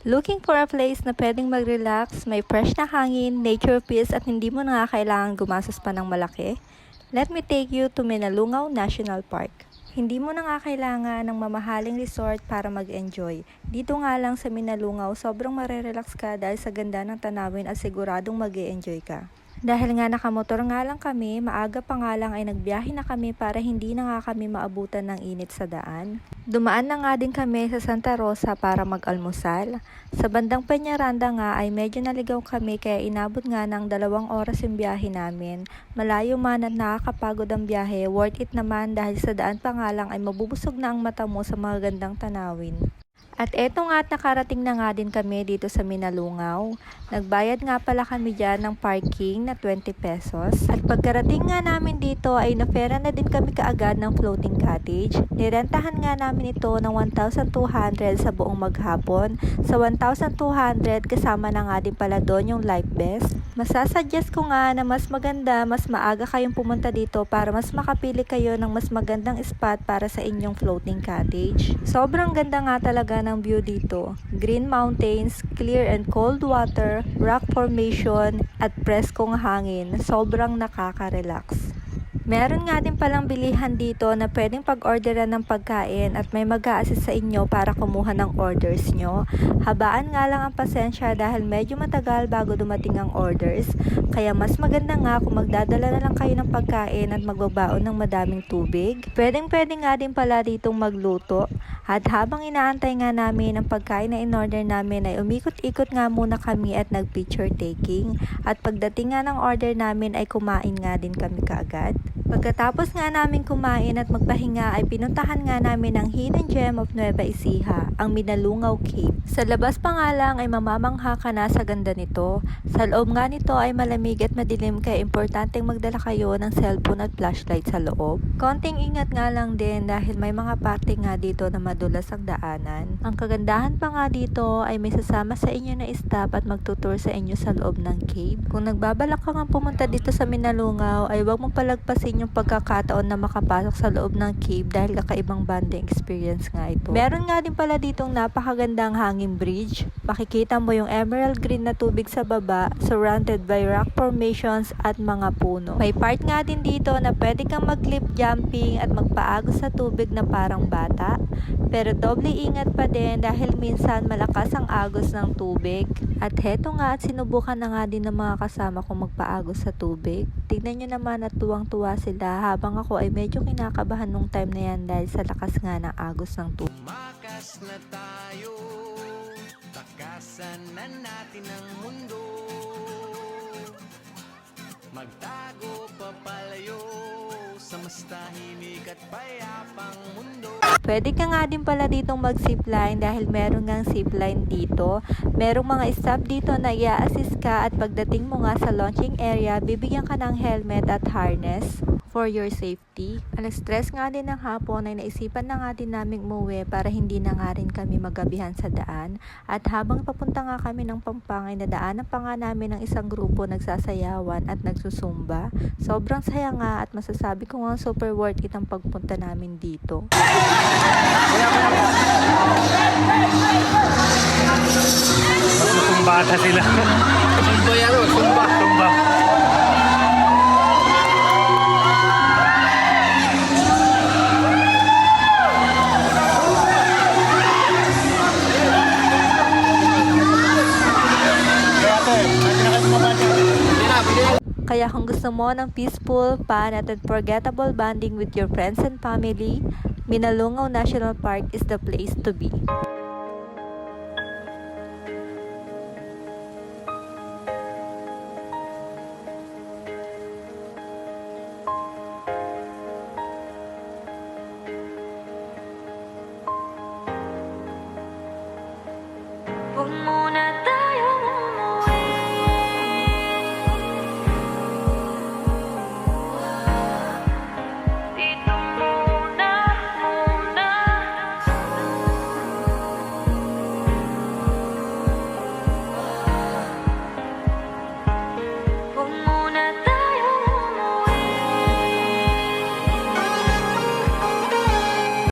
Looking for a place na pwedeng mag-relax, may fresh na hangin, nature peace at hindi mo na kailangan gumastos pa ng malaki? Let me take you to Minalungaw National Park. Hindi mo na kailangan ng mamahaling resort para mag-enjoy. Dito nga lang sa Minalungaw, sobrang marerelax ka dahil sa ganda ng tanawin at siguradong mag-e-enjoy ka. Dahil nga nakamotor nga lang kami, maaga pa nga lang ay nagbiyahe na kami para hindi na nga kami maabutan ng init sa daan. Dumaan na nga din kami sa Santa Rosa para mag-almusal. Sa bandang Peñaranda nga ay medyo naligaw kami kaya inabot nga ng 2 oras yung biyahe namin. Malayo man at nakakapagod ang biyahe, worth it naman dahil sa daan pa nga lang ay mabubusog na ang mata mo sa mga gandang tanawin. At eto nga at nakarating na nga din kami dito sa Minalungaw. Nagbayad nga pala kami dyan ng parking na 20 pesos. At pagkarating nga namin dito ay nafera na din kami kaagad ng floating cottage. Nirentahan nga namin ito ng 1,200 sa buong maghapon. Sa 1,200 kasama na nga din pala doon yung life vest. Masasuggest ko nga na mas maganda, mas maaga kayong pumunta dito para mas makapili kayo ng mas magandang spot para sa inyong floating cottage. Sobrang ganda nga talaga ng view dito. Green mountains, clear and cold water, rock formation, at preskong hangin. Sobrang nakaka-relax. Meron nga din palang bilihan dito na pwedeng pag-orderan ng pagkain at may mag-a-assist sa inyo para kumuha ng orders nyo. Habaan nga lang ang pasensya dahil medyo matagal bago dumating ang orders. Kaya mas maganda nga kung magdadala na lang kayo ng pagkain at magbabaon ng madaming tubig. Pwedeng nga din pala ditong magluto. At habang inaantay nga namin ang pagkain na in-order namin ay umikot-ikot nga muna kami at nag-picture taking. At pagdating nga ng order namin ay kumain nga din kami kaagad. Pagkatapos nga namin kumain at magpahinga ay pinuntahan nga namin ang hidden gem of Nueva Ecija, ang Minalungaw Cave. Sa labas pa nga lang ay mamamangha ka na sa ganda nito. Sa loob nga nito ay malamig at madilim kaya importanteng magdala kayo ng cellphone at flashlight sa loob. Konting ingat nga lang din dahil may mga parte nga dito na madulas ang daanan. Ang kagandahan pa nga dito ay may sasama sa inyo na staff at magtutur sa inyo sa loob ng cave. Kung nagbabalak ka nga pumunta dito sa Minalungaw ay huwag mong palagpasin yung pagkakataon na makapasok sa loob ng cave dahil kakaibang bonding experience nga ito. Meron nga din pala ditong napakagandang hanging bridge. Makikita mo yung emerald green na tubig sa baba, surrounded by rock formations at mga puno. May part nga din dito na pwede kang mag-cliff jumping at magpaagos sa tubig na parang bata. Pero doble ingat pa din dahil minsan malakas ang agos ng tubig. At heto nga at sinubukan na nga din ng mga kasama kong magpaagos sa tubig. Tignan nyo naman at tuwang-tuwa sila habang ako ay medyo kinakabahan nung time na yan dahil sa lakas nga ng agos ng tubig. Tumakas na tayo, takasan na natin ang mundo. Magtago papalayo sa mas tahimik at payapang mundo. Pwede ka nga din pala ditong mag-zipline dahil meron ngang zipline dito. Merong mga staff dito na i-assist ka at pagdating mo nga sa launching area, bibigyan ka ng helmet at harness for your safety. Alas-stress nga din ng hapon ay naisipan na nga din naming umuwi para hindi na nga rin kami magabihan sa daan. At habang papunta nga kami ng Pampanga ay nadaanan pa nga namin ng isang grupo nagsasayawan at nagsusumba. Sobrang saya nga at masasabi ko nga super worth it ang pagpunta namin dito. Magsusumbata sila. Sumba yan o, sumba. Sumba. Kaya kung gusto mo ng peaceful, fun at unforgettable bonding with your friends and family, Minalungaw National Park is the place to be.